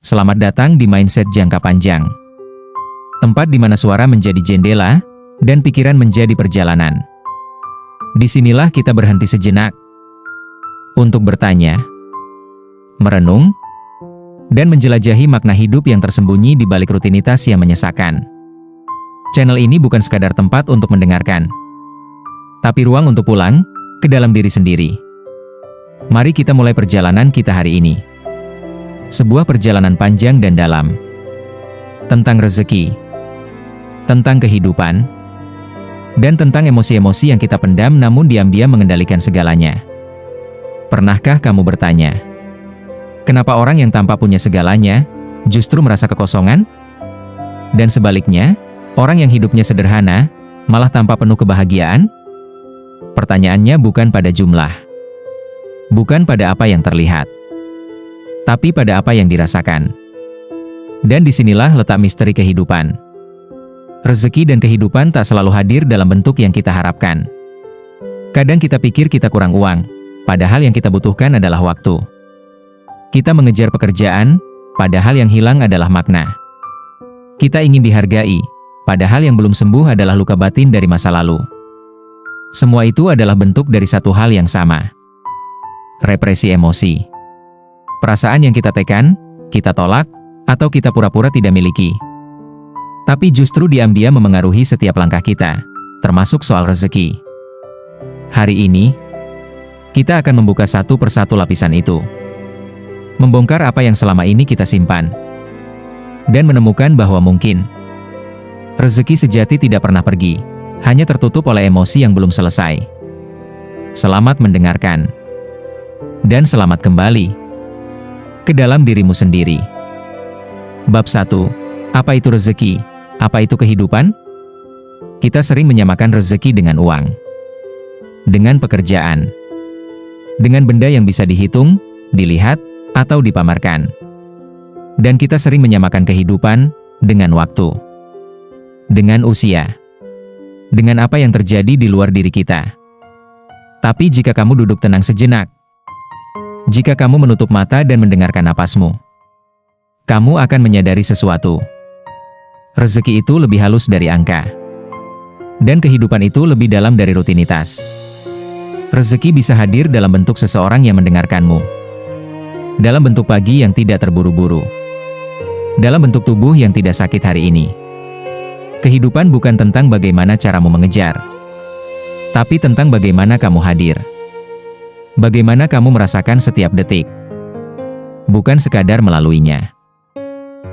Selamat datang di Mindset Jangka Panjang. Tempat di mana suara menjadi jendela, dan pikiran menjadi perjalanan. Disinilah kita berhenti sejenak untuk bertanya, merenung, dan menjelajahi makna hidup yang tersembunyi di balik rutinitas yang menyesakan. Channel ini bukan sekadar tempat untuk mendengarkan, tapi ruang untuk pulang ke dalam diri sendiri. Mari kita mulai perjalanan kita hari ini. Sebuah perjalanan panjang dan dalam. Tentang rezeki, tentang kehidupan, dan tentang emosi-emosi yang kita pendam namun diam-diam mengendalikan segalanya. Pernahkah kamu bertanya, kenapa orang yang tanpa punya segalanya justru merasa kekosongan? Dan sebaliknya, orang yang hidupnya sederhana malah tampak penuh kebahagiaan? Pertanyaannya bukan pada jumlah, bukan pada apa yang terlihat, tapi pada apa yang dirasakan. Dan disinilah letak misteri kehidupan. Rezeki dan kehidupan tak selalu hadir dalam bentuk yang kita harapkan. Kadang kita pikir kita kurang uang, padahal yang kita butuhkan adalah waktu. Kita mengejar pekerjaan, padahal yang hilang adalah makna. Kita ingin dihargai, padahal yang belum sembuh adalah luka batin dari masa lalu. Semua itu adalah bentuk dari satu hal yang sama. Represi emosi. Perasaan yang kita tekan, kita tolak, atau kita pura-pura tidak miliki. Tapi justru diam-diam memengaruhi setiap langkah kita, termasuk soal rezeki. Hari ini, kita akan membuka satu persatu lapisan itu. Membongkar apa yang selama ini kita simpan. Dan menemukan bahwa mungkin rezeki sejati tidak pernah pergi, hanya tertutup oleh emosi yang belum selesai. Selamat mendengarkan. Dan selamat kembali ke dalam dirimu sendiri. Bab 1. Apa itu rezeki? Apa itu kehidupan? Kita sering menyamakan rezeki dengan uang, dengan pekerjaan, dengan benda yang bisa dihitung, dilihat, atau dipamerkan. Dan kita sering menyamakan kehidupan dengan waktu, dengan usia, dengan apa yang terjadi di luar diri kita. Tapi jika kamu duduk tenang sejenak, jika kamu menutup mata dan mendengarkan napasmu, kamu akan menyadari sesuatu. Rezeki itu lebih halus dari angka. Dan kehidupan itu lebih dalam dari rutinitas. Rezeki bisa hadir dalam bentuk seseorang yang mendengarkanmu. Dalam bentuk pagi yang tidak terburu-buru. Dalam bentuk tubuh yang tidak sakit hari ini. Kehidupan bukan tentang bagaimana caramu mengejar, tapi tentang bagaimana kamu hadir. Bagaimana kamu merasakan setiap detik, bukan sekadar melaluinya.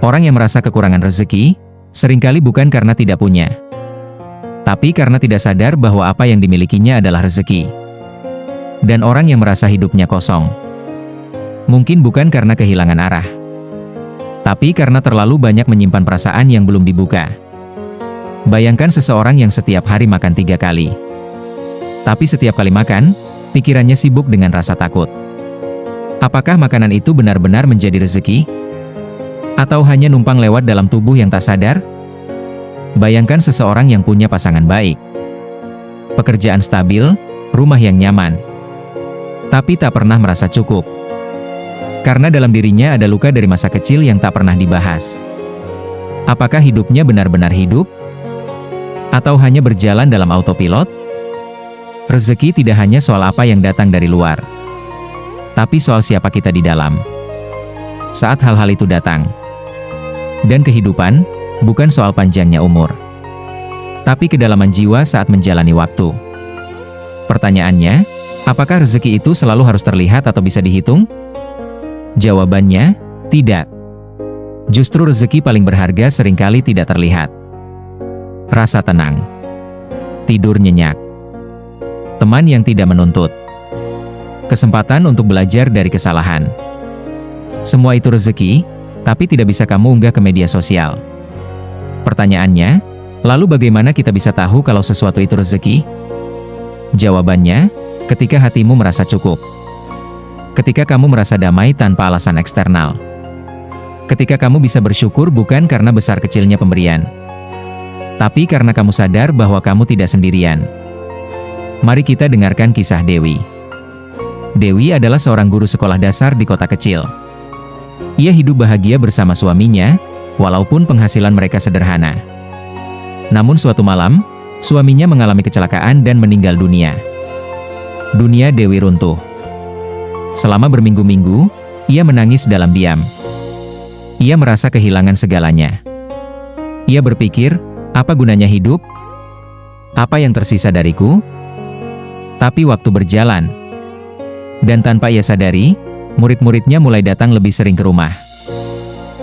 Orang yang merasa kekurangan rezeki, seringkali bukan karena tidak punya, tapi karena tidak sadar bahwa apa yang dimilikinya adalah rezeki. Dan orang yang merasa hidupnya kosong, mungkin bukan karena kehilangan arah, tapi karena terlalu banyak menyimpan perasaan yang belum dibuka. Bayangkan seseorang yang setiap hari makan 3 kali, tapi setiap kali makan, pikirannya sibuk dengan rasa takut. Apakah makanan itu benar-benar menjadi rezeki? Atau hanya numpang lewat dalam tubuh yang tak sadar? Bayangkan seseorang yang punya pasangan baik, pekerjaan stabil, rumah yang nyaman, tapi tak pernah merasa cukup. Karena dalam dirinya ada luka dari masa kecil yang tak pernah dibahas. Apakah hidupnya benar-benar hidup? Atau hanya berjalan dalam autopilot? Rezeki tidak hanya soal apa yang datang dari luar, tapi soal siapa kita di dalam saat hal-hal itu datang. Dan kehidupan bukan soal panjangnya umur, tapi kedalaman jiwa saat menjalani waktu. Pertanyaannya, apakah rezeki itu selalu harus terlihat atau bisa dihitung? Jawabannya, tidak. Justru rezeki paling berharga seringkali tidak terlihat. Rasa tenang, tidur nyenyak, teman yang tidak menuntut, kesempatan untuk belajar dari kesalahan. Semua itu rezeki, tapi tidak bisa kamu unggah ke media sosial. Pertanyaannya, lalu bagaimana kita bisa tahu kalau sesuatu itu rezeki? Jawabannya, ketika hatimu merasa cukup. Ketika kamu merasa damai tanpa alasan eksternal. Ketika kamu bisa bersyukur bukan karena besar kecilnya pemberian, tapi karena kamu sadar bahwa kamu tidak sendirian. Mari kita dengarkan kisah Dewi. Dewi adalah seorang guru sekolah dasar di kota kecil. Ia hidup bahagia bersama suaminya, walaupun penghasilan mereka sederhana. Namun suatu malam, suaminya mengalami kecelakaan dan meninggal dunia. Dunia Dewi runtuh. Selama berminggu-minggu, ia menangis dalam diam. Ia merasa kehilangan segalanya. Ia berpikir, apa gunanya hidup? Apa yang tersisa dariku? Tapi waktu berjalan, dan tanpa ia sadari, murid-muridnya mulai datang lebih sering ke rumah.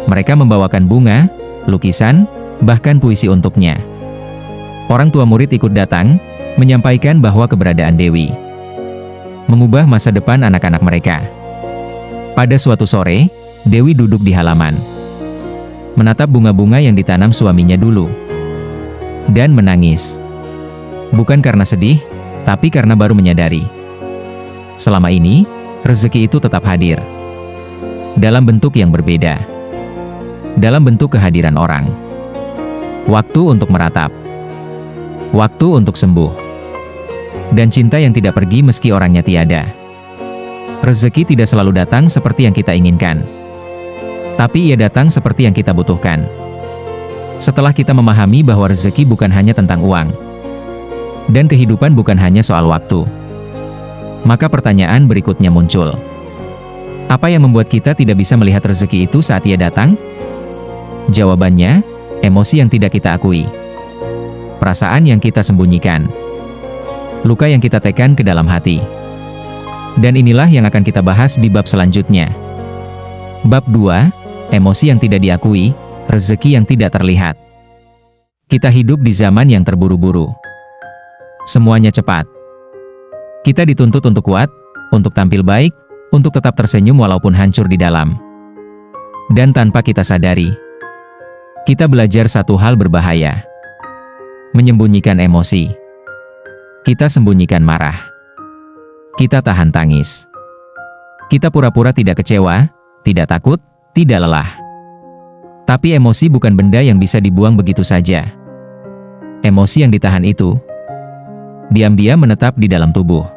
Mereka membawakan bunga, lukisan, bahkan puisi untuknya. Orang tua murid ikut datang, menyampaikan bahwa keberadaan Dewi mengubah masa depan anak-anak mereka. Pada suatu sore, Dewi duduk di halaman, menatap bunga-bunga yang ditanam suaminya dulu, dan menangis. Bukan karena sedih, tapi karena baru menyadari. Selama ini, rezeki itu tetap hadir. Dalam bentuk yang berbeda. Dalam bentuk kehadiran orang. Waktu untuk meratap. Waktu untuk sembuh. Dan cinta yang tidak pergi meski orangnya tiada. Rezeki tidak selalu datang seperti yang kita inginkan. Tapi ia datang seperti yang kita butuhkan. Setelah kita memahami bahwa rezeki bukan hanya tentang uang. Dan kehidupan bukan hanya soal waktu. Maka pertanyaan berikutnya muncul. Apa yang membuat kita tidak bisa melihat rezeki itu saat ia datang? Jawabannya, emosi yang tidak kita akui. Perasaan yang kita sembunyikan. Luka yang kita tekan ke dalam hati. Dan inilah yang akan kita bahas di bab selanjutnya. Bab 2, emosi yang tidak diakui, rezeki yang tidak terlihat. Kita hidup di zaman yang terburu-buru. Semuanya cepat. Kita dituntut untuk kuat, untuk tampil baik, untuk tetap tersenyum walaupun hancur di dalam. Dan tanpa kita sadari, kita belajar satu hal berbahaya. Menyembunyikan emosi. Kita sembunyikan marah. Kita tahan tangis. Kita pura-pura tidak kecewa, tidak takut, tidak lelah. Tapi emosi bukan benda yang bisa dibuang begitu saja. Emosi yang ditahan itu, diam-diam menetap di dalam tubuh.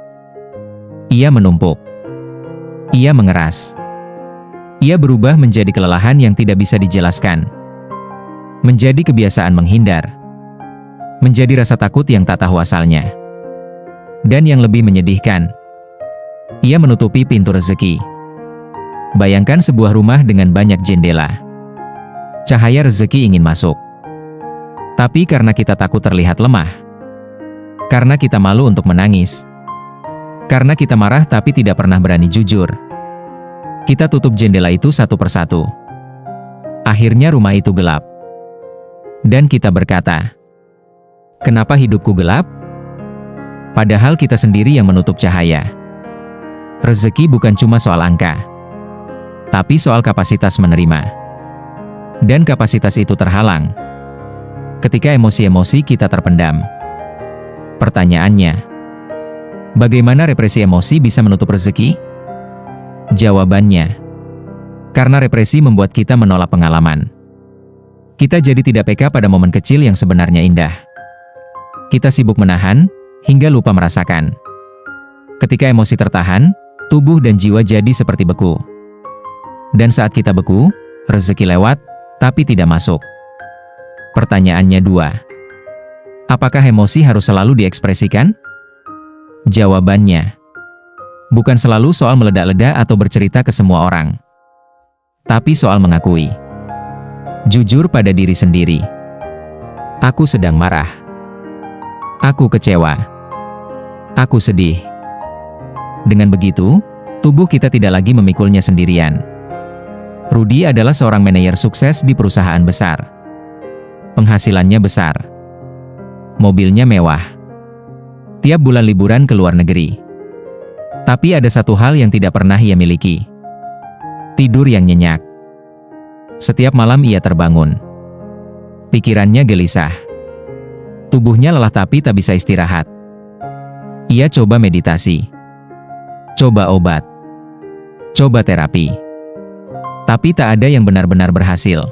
Ia menumpuk. Ia mengeras. Ia berubah menjadi kelelahan yang tidak bisa dijelaskan. Menjadi kebiasaan menghindar. Menjadi rasa takut yang tak tahu asalnya. Dan yang lebih menyedihkan, ia menutupi pintu rezeki. Bayangkan sebuah rumah dengan banyak jendela. Cahaya rezeki ingin masuk. Tapi karena kita takut terlihat lemah. Karena kita malu untuk menangis. Karena kita marah tapi tidak pernah berani jujur. Kita tutup jendela itu satu persatu. Akhirnya rumah itu gelap. Dan kita berkata, kenapa hidupku gelap? Padahal kita sendiri yang menutup cahaya. Rezeki bukan cuma soal angka, tapi soal kapasitas menerima. Dan kapasitas itu terhalang ketika emosi-emosi kita terpendam. Pertanyaannya, bagaimana represi emosi bisa menutup rezeki? Jawabannya, karena represi membuat kita menolak pengalaman. Kita jadi tidak peka pada momen kecil yang sebenarnya indah. Kita sibuk menahan, hingga lupa merasakan. Ketika emosi tertahan, tubuh dan jiwa jadi seperti beku. Dan saat kita beku, rezeki lewat, tapi tidak masuk. Pertanyaannya 2. Apakah emosi harus selalu diekspresikan? Jawabannya, bukan selalu soal meledak-ledak atau bercerita ke semua orang. Tapi soal mengakui. Jujur pada diri sendiri. Aku sedang marah. Aku kecewa. Aku sedih. Dengan begitu, tubuh kita tidak lagi memikulnya sendirian. Rudy adalah seorang manajer sukses di perusahaan besar. Penghasilannya besar. Mobilnya mewah. Tiap bulan liburan ke luar negeri. Tapi ada satu hal yang tidak pernah ia miliki. Tidur yang nyenyak. Setiap malam ia terbangun. Pikirannya gelisah. Tubuhnya lelah tapi tak bisa istirahat. Ia coba meditasi. Coba obat. Coba terapi. Tapi tak ada yang benar-benar berhasil.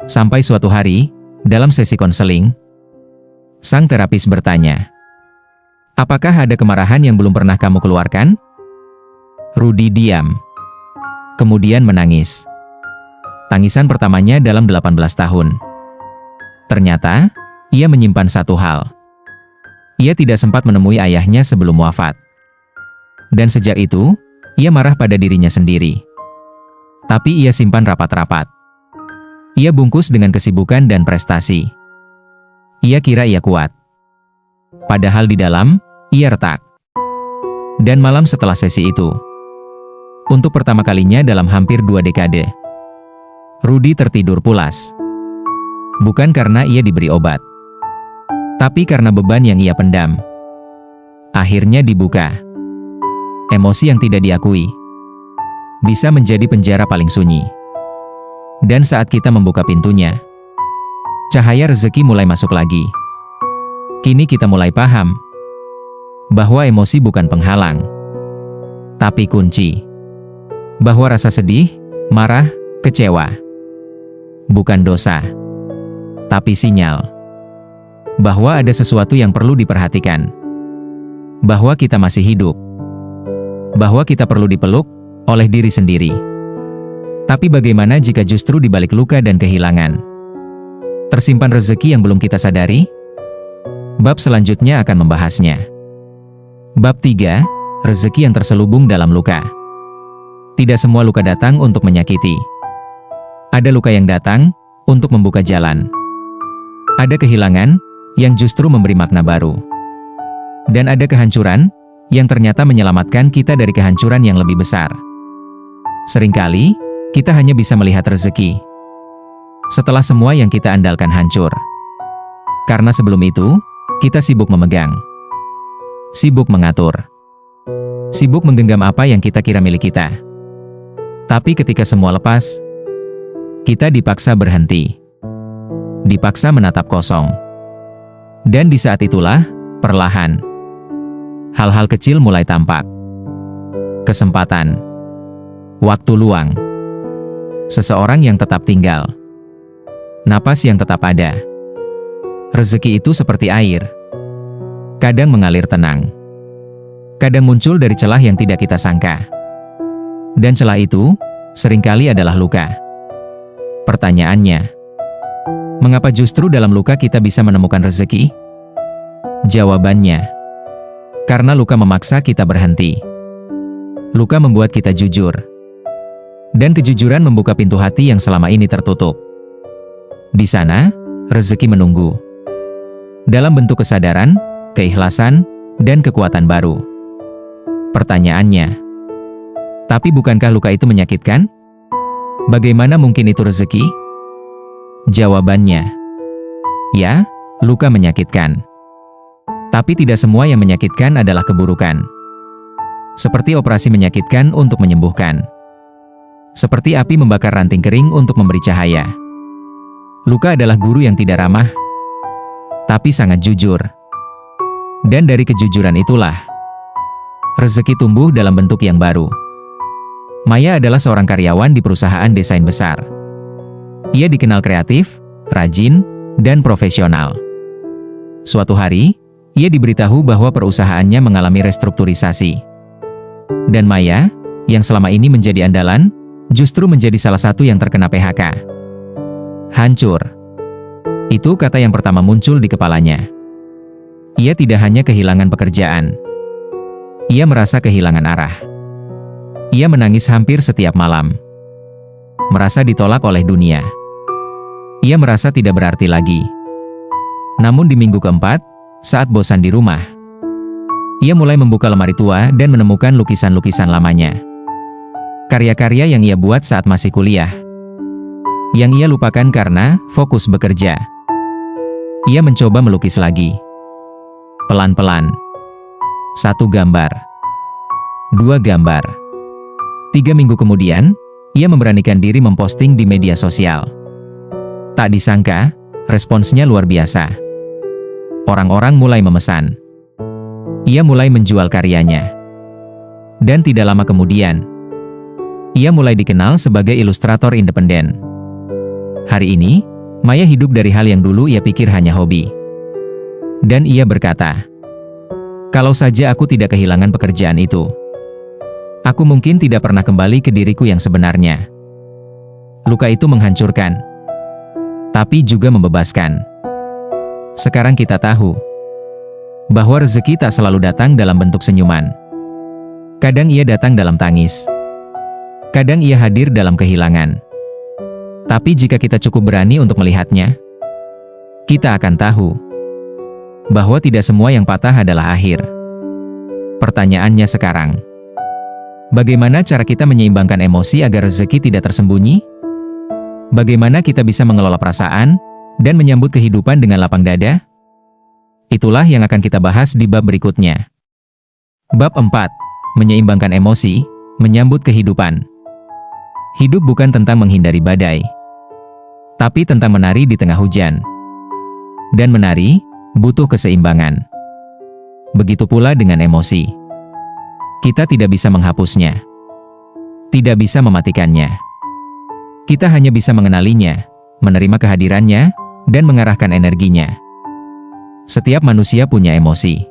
Sampai suatu hari, dalam sesi konseling, sang terapis bertanya, apakah ada kemarahan yang belum pernah kamu keluarkan? Rudy diam. Kemudian menangis. Tangisan pertamanya dalam 18 tahun. Ternyata, ia menyimpan satu hal. Ia tidak sempat menemui ayahnya sebelum wafat. Dan sejak itu, ia marah pada dirinya sendiri. Tapi ia simpan rapat-rapat. Ia bungkus dengan kesibukan dan prestasi. Ia kira ia kuat. Padahal di dalam, ia retak. Dan malam setelah sesi itu, untuk pertama kalinya dalam hampir 2 dekade, Rudy tertidur pulas. Bukan karena ia diberi obat, tapi karena beban yang ia pendam. Akhirnya dibuka. Emosi yang tidak diakui bisa menjadi penjara paling sunyi. Dan saat kita membuka pintunya, cahaya rezeki mulai masuk lagi. Kini kita mulai paham bahwa emosi bukan penghalang, tapi kunci. Bahwa rasa sedih, marah, kecewa bukan dosa, tapi sinyal bahwa ada sesuatu yang perlu diperhatikan. Bahwa kita masih hidup. Bahwa kita perlu dipeluk oleh diri sendiri. Tapi bagaimana jika justru di balik luka dan kehilangan tersimpan rezeki yang belum kita sadari? Bab selanjutnya akan membahasnya. Bab 3, rezeki yang terselubung dalam luka. Tidak semua luka datang untuk menyakiti. Ada luka yang datang untuk membuka jalan. Ada kehilangan yang justru memberi makna baru. Dan ada kehancuran yang ternyata menyelamatkan kita dari kehancuran yang lebih besar. Seringkali, kita hanya bisa melihat rezeki setelah semua yang kita andalkan hancur. Karena sebelum itu, kita sibuk memegang, sibuk mengatur, sibuk menggenggam apa yang kita kira milik kita. Tapi ketika semua lepas, kita dipaksa berhenti, dipaksa menatap kosong. Dan di saat itulah, perlahan, hal-hal kecil mulai tampak. Kesempatan, waktu luang, seseorang yang tetap tinggal, napas yang tetap ada. Rezeki itu seperti air. Kadang mengalir tenang. Kadang muncul dari celah yang tidak kita sangka. Dan celah itu, seringkali adalah luka. Pertanyaannya, mengapa justru dalam luka kita bisa menemukan rezeki? Jawabannya, karena luka memaksa kita berhenti. Luka membuat kita jujur. Dan kejujuran membuka pintu hati yang selama ini tertutup. Di sana, rezeki menunggu. Dalam bentuk kesadaran, keikhlasan, dan kekuatan baru. Pertanyaannya, tapi bukankah luka itu menyakitkan? Bagaimana mungkin itu rezeki? Jawabannya, ya, luka menyakitkan. Tapi tidak semua yang menyakitkan adalah keburukan. Seperti operasi menyakitkan untuk menyembuhkan. Seperti api membakar ranting kering untuk memberi cahaya. Luka adalah guru yang tidak ramah, tapi sangat jujur. Dan dari kejujuran itulah, rezeki tumbuh dalam bentuk yang baru. Maya adalah seorang karyawan di perusahaan desain besar. Ia dikenal kreatif, rajin, dan profesional. Suatu hari, ia diberitahu bahwa perusahaannya mengalami restrukturisasi. Dan Maya, yang selama ini menjadi andalan, justru menjadi salah satu yang terkena PHK. Hancur. Itu kata yang pertama muncul di kepalanya. Ia tidak hanya kehilangan pekerjaan. Ia merasa kehilangan arah. Ia menangis hampir setiap malam. Merasa ditolak oleh dunia. Ia merasa tidak berarti lagi. Namun di minggu keempat, saat bosan di rumah, ia mulai membuka lemari tua dan menemukan lukisan-lukisan lamanya. Karya-karya yang ia buat saat masih kuliah. Yang ia lupakan karena fokus bekerja. Ia mencoba melukis lagi. Pelan-pelan. 1 gambar. 2 gambar. 3 minggu kemudian, ia memberanikan diri memposting di media sosial. Tak disangka, responsnya luar biasa. Orang-orang mulai memesan. Ia mulai menjual karyanya. Dan tidak lama kemudian, ia mulai dikenal sebagai ilustrator independen. Hari ini, Maya hidup dari hal yang dulu ia pikir hanya hobi. Dan ia berkata, kalau saja aku tidak kehilangan pekerjaan itu, aku mungkin tidak pernah kembali ke diriku yang sebenarnya. Luka itu menghancurkan, tapi juga membebaskan. Sekarang kita tahu bahwa rezeki tak selalu datang dalam bentuk senyuman. Kadang ia datang dalam tangis. Kadang ia hadir dalam kehilangan. Tapi jika kita cukup berani untuk melihatnya, kita akan tahu bahwa tidak semua yang patah adalah akhir. Pertanyaannya sekarang, bagaimana cara kita menyeimbangkan emosi agar rezeki tidak tersembunyi? Bagaimana kita bisa mengelola perasaan dan menyambut kehidupan dengan lapang dada? Itulah yang akan kita bahas di bab berikutnya. Bab 4. Menyeimbangkan emosi, menyambut kehidupan. Hidup bukan tentang menghindari badai, tapi tentang menari di tengah hujan. Dan menari butuh keseimbangan. Begitu pula dengan emosi. Kita tidak bisa menghapusnya, tidak bisa mematikannya. Kita hanya bisa mengenalinya, menerima kehadirannya, dan mengarahkan energinya. Setiap manusia punya emosi,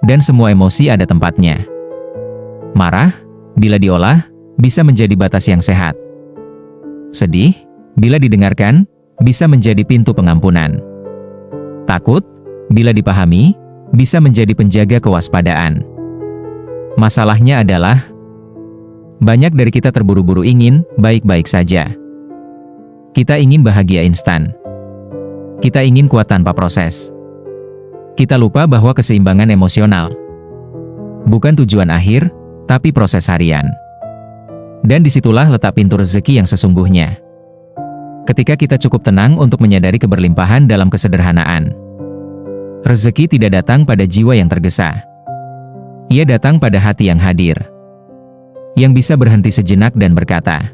dan semua emosi ada tempatnya. Marah, bila diolah, bisa menjadi batas yang sehat. Sedih, bila didengarkan, bisa menjadi pintu pengampunan. Takut, bila dipahami, bisa menjadi penjaga kewaspadaan. Masalahnya adalah, banyak dari kita terburu-buru ingin baik-baik saja. Kita ingin bahagia instan. Kita ingin kuat tanpa proses. Kita lupa bahwa keseimbangan emosional bukan tujuan akhir, tapi proses harian. Dan disitulah letak pintu rezeki yang sesungguhnya. Ketika kita cukup tenang untuk menyadari keberlimpahan dalam kesederhanaan. Rezeki tidak datang pada jiwa yang tergesa. Ia datang pada hati yang hadir. Yang bisa berhenti sejenak dan berkata,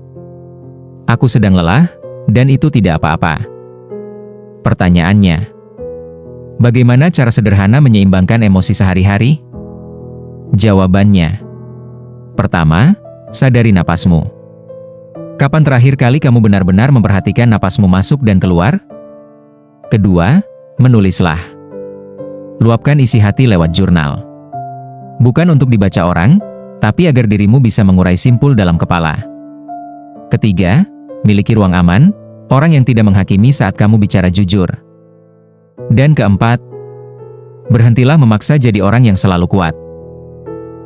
"Aku sedang lelah, dan itu tidak apa-apa." Pertanyaannya, bagaimana cara sederhana menyeimbangkan emosi sehari-hari? Jawabannya, pertama, sadari napasmu. Kapan terakhir kali kamu benar-benar memperhatikan napasmu masuk dan keluar? Kedua, menulislah. Luapkan isi hati lewat jurnal. Bukan untuk dibaca orang, tapi agar dirimu bisa mengurai simpul dalam kepala. Ketiga, miliki ruang aman, orang yang tidak menghakimi saat kamu bicara jujur. Dan keempat, berhentilah memaksa jadi orang yang selalu kuat.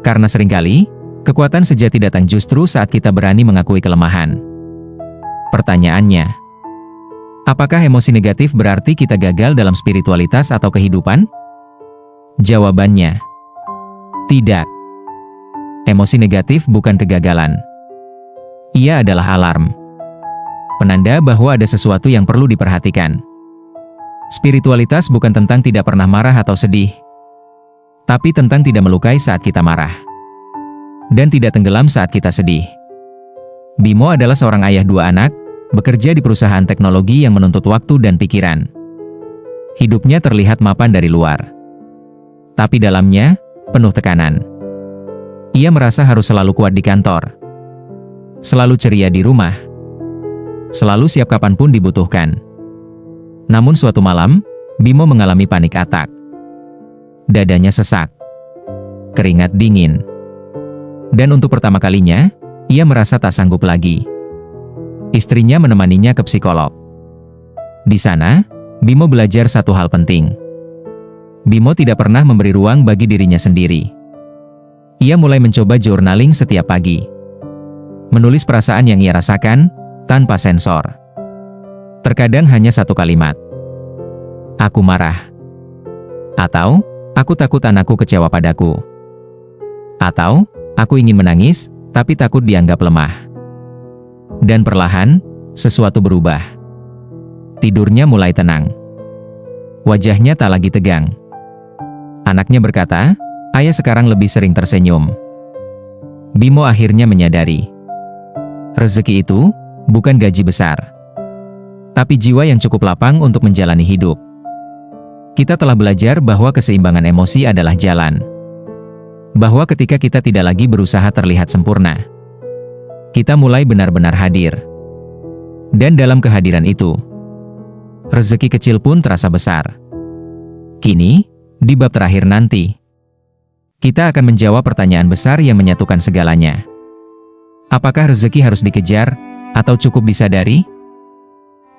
Karena seringkali, kekuatan sejati datang justru saat kita berani mengakui kelemahan. Pertanyaannya, apakah emosi negatif berarti kita gagal dalam spiritualitas atau kehidupan? Jawabannya, tidak. Emosi negatif bukan kegagalan. Ia adalah alarm. Penanda bahwa ada sesuatu yang perlu diperhatikan. Spiritualitas bukan tentang tidak pernah marah atau sedih, tapi tentang tidak melukai saat kita marah. Dan tidak tenggelam saat kita sedih. Bimo adalah seorang ayah 2 anak, bekerja di perusahaan teknologi yang menuntut waktu dan pikiran. Hidupnya terlihat mapan dari luar. Tapi dalamnya, penuh tekanan. Ia merasa harus selalu kuat di kantor. Selalu ceria di rumah. Selalu siap kapanpun dibutuhkan. Namun suatu malam, Bimo mengalami panik atak. Dadanya sesak. Keringat dingin. Dan untuk pertama kalinya, ia merasa tak sanggup lagi. Istrinya menemaninya ke psikolog. Di sana, Bimo belajar satu hal penting. Bimo tidak pernah memberi ruang bagi dirinya sendiri. Ia mulai mencoba journaling setiap pagi. Menulis perasaan yang ia rasakan, tanpa sensor. Terkadang hanya satu kalimat. Aku marah. Atau, aku takut anakku kecewa padaku. Atau, aku ingin menangis, tapi takut dianggap lemah. Dan perlahan, sesuatu berubah. Tidurnya mulai tenang. Wajahnya tak lagi tegang. Anaknya berkata, ayah sekarang lebih sering tersenyum. Bimo akhirnya menyadari. Rezeki itu, bukan gaji besar. Tapi jiwa yang cukup lapang untuk menjalani hidup. Kita telah belajar bahwa keseimbangan emosi adalah jalan. Bahwa ketika kita tidak lagi berusaha terlihat sempurna, kita mulai benar-benar hadir. Dan dalam kehadiran itu, rezeki kecil pun terasa besar. Kini, di bab terakhir nanti, kita akan menjawab pertanyaan besar yang menyatukan segalanya. Apakah rezeki harus dikejar, Atau cukup disadari?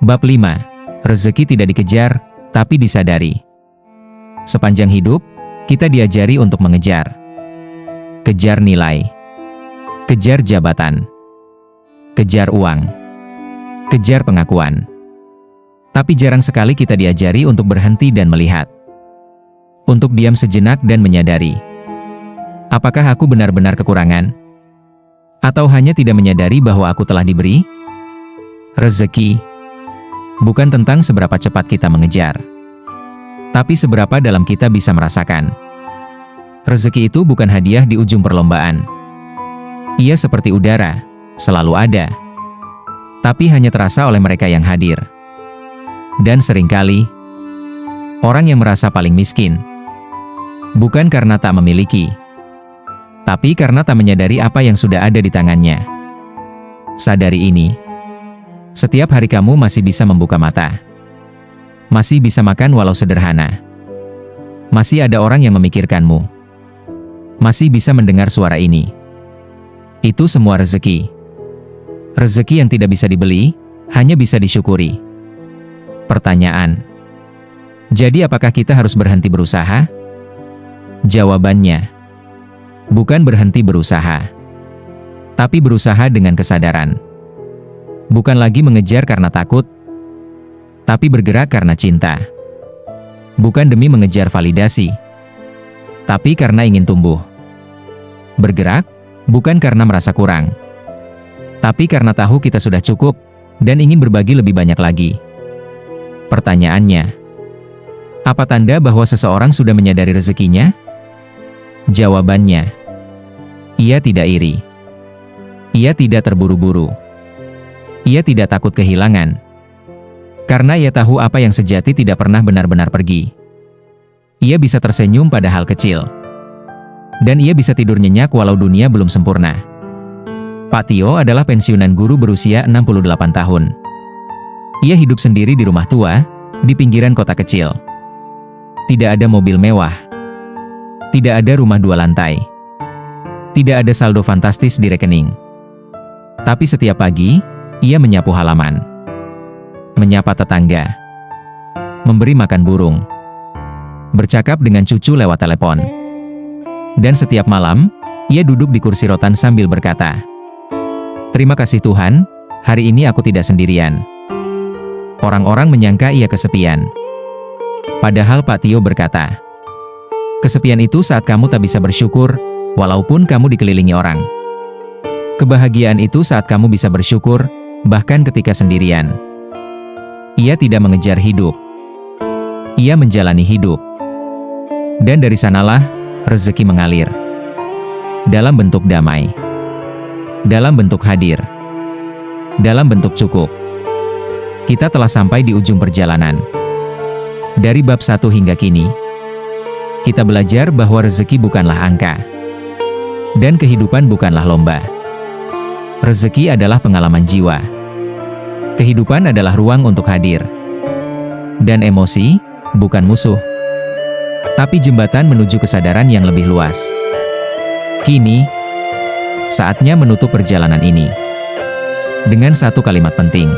Bab 5. Rezeki tidak dikejar, tapi disadari. Sepanjang hidup, kita diajari untuk mengejar. Kejar nilai. Kejar jabatan. Kejar uang. Kejar pengakuan. Tapi jarang sekali kita diajari untuk berhenti dan melihat. Untuk diam sejenak dan menyadari. Apakah aku benar-benar kekurangan? Atau hanya tidak menyadari bahwa aku telah diberi? Rezeki bukan tentang seberapa cepat kita mengejar, tapi seberapa dalam kita bisa merasakan. Rezeki itu bukan hadiah di ujung perlombaan. Ia seperti udara, selalu ada, tapi hanya terasa oleh mereka yang hadir. Dan seringkali, orang yang merasa paling miskin, bukan karena tak memiliki, tapi karena tak menyadari apa yang sudah ada di tangannya. Sadari ini. Setiap hari kamu masih bisa membuka mata. Masih bisa makan walau sederhana. Masih ada orang yang memikirkanmu. Masih bisa mendengar suara ini. Itu semua rezeki. Rezeki yang tidak bisa dibeli, hanya bisa disyukuri. Pertanyaan. Jadi apakah kita harus berhenti berusaha? Jawabannya. Bukan berhenti berusaha, tapi berusaha dengan kesadaran. Bukan lagi mengejar karena takut, tapi bergerak karena cinta. Bukan demi mengejar validasi, tapi karena ingin tumbuh. Bergerak, bukan karena merasa kurang, tapi karena tahu kita sudah cukup, dan ingin berbagi lebih banyak lagi. Pertanyaannya, apa tanda bahwa seseorang sudah menyadari rezekinya? Jawabannya, ia tidak iri. Ia tidak terburu-buru. Ia tidak takut kehilangan. Karena ia tahu apa yang sejati tidak pernah benar-benar pergi. Ia bisa tersenyum pada hal kecil. Dan ia bisa tidur nyenyak walau dunia belum sempurna. Pak Tio adalah pensiunan guru berusia 68 tahun. Ia hidup sendiri di rumah tua, di pinggiran kota kecil. Tidak ada mobil mewah. Tidak ada rumah 2 lantai. Tidak ada saldo fantastis di rekening. Tapi setiap pagi, ia menyapu halaman. Menyapa tetangga. Memberi makan burung. Bercakap dengan cucu lewat telepon. Dan setiap malam, ia duduk di kursi rotan sambil berkata, "Terima kasih Tuhan, hari ini aku tidak sendirian." Orang-orang menyangka ia kesepian. Padahal Pak Tio berkata, "Kesepian itu saat kamu tak bisa bersyukur, walaupun kamu dikelilingi orang. Kebahagiaan itu saat kamu bisa bersyukur, bahkan ketika sendirian." Ia tidak mengejar hidup. Ia menjalani hidup. Dan dari sanalah, rezeki mengalir. Dalam bentuk damai. Dalam bentuk hadir. Dalam bentuk cukup. Kita telah sampai di ujung perjalanan. Dari bab 1 hingga kini, kita belajar bahwa rezeki bukanlah angka. Dan kehidupan bukanlah lomba. Rezeki adalah pengalaman jiwa. Kehidupan adalah ruang untuk hadir. Dan emosi, bukan musuh. Tapi jembatan menuju kesadaran yang lebih luas. Kini, saatnya menutup perjalanan ini. Dengan satu kalimat penting.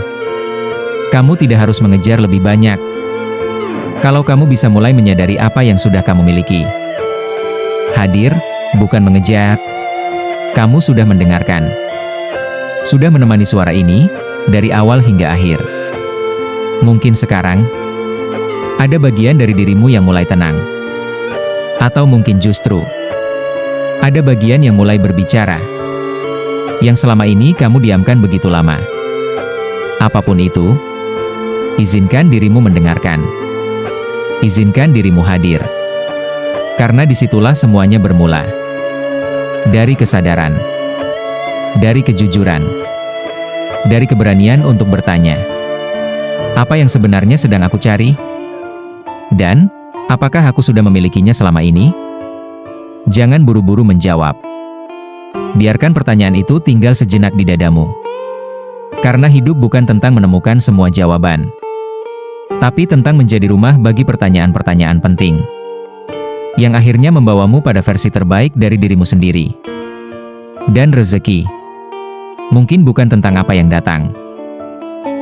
Kamu tidak harus mengejar lebih banyak. Kalau kamu bisa mulai menyadari apa yang sudah kamu miliki. Hadir, bukan mengejar. Kamu sudah mendengarkan. Sudah menemani suara ini, dari awal hingga akhir. Mungkin sekarang, ada bagian dari dirimu yang mulai tenang. Atau mungkin justru, ada bagian yang mulai berbicara. Yang selama ini kamu diamkan begitu lama. Apapun itu, izinkan dirimu mendengarkan. Izinkan dirimu hadir. Karena disitulah semuanya bermula. Dari kesadaran. Dari kejujuran. Dari keberanian untuk bertanya. Apa yang sebenarnya sedang aku cari? Dan, apakah aku sudah memilikinya selama ini? Jangan buru-buru menjawab. Biarkan pertanyaan itu tinggal sejenak di dadamu. Karena hidup bukan tentang menemukan semua jawaban. Tapi tentang menjadi rumah bagi pertanyaan-pertanyaan penting. Yang akhirnya membawamu pada versi terbaik dari dirimu sendiri. Dan rezeki. Mungkin bukan tentang apa yang datang,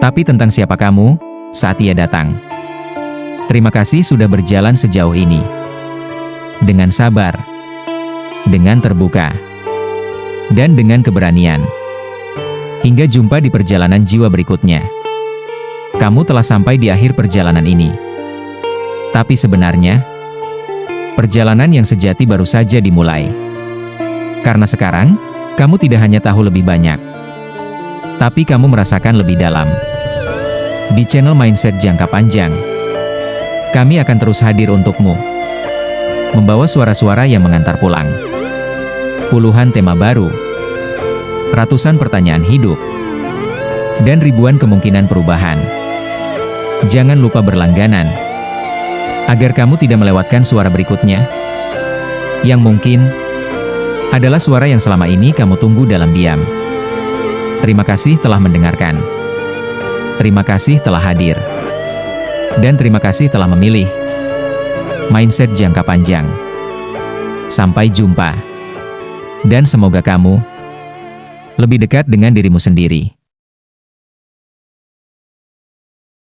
tapi tentang siapa kamu saat ia datang. Terima kasih sudah berjalan sejauh ini. Dengan sabar, dengan terbuka, dan dengan keberanian. Hingga jumpa di perjalanan jiwa berikutnya. Kamu telah sampai di akhir perjalanan ini. Tapi sebenarnya, perjalanan yang sejati baru saja dimulai. Karena sekarang, kamu tidak hanya tahu lebih banyak, tapi kamu merasakan lebih dalam. Di channel Mindset Jangka Panjang, kami akan terus hadir untukmu, membawa suara-suara yang mengantar pulang. Puluhan tema baru, ratusan pertanyaan hidup, dan ribuan kemungkinan perubahan. Jangan lupa berlangganan, agar kamu tidak melewatkan suara berikutnya, yang mungkin adalah suara yang selama ini kamu tunggu dalam diam. Terima kasih telah mendengarkan. Terima kasih telah hadir. Dan terima kasih telah memilih Mindset Jangka Panjang. Sampai jumpa. Dan semoga kamu lebih dekat dengan dirimu sendiri.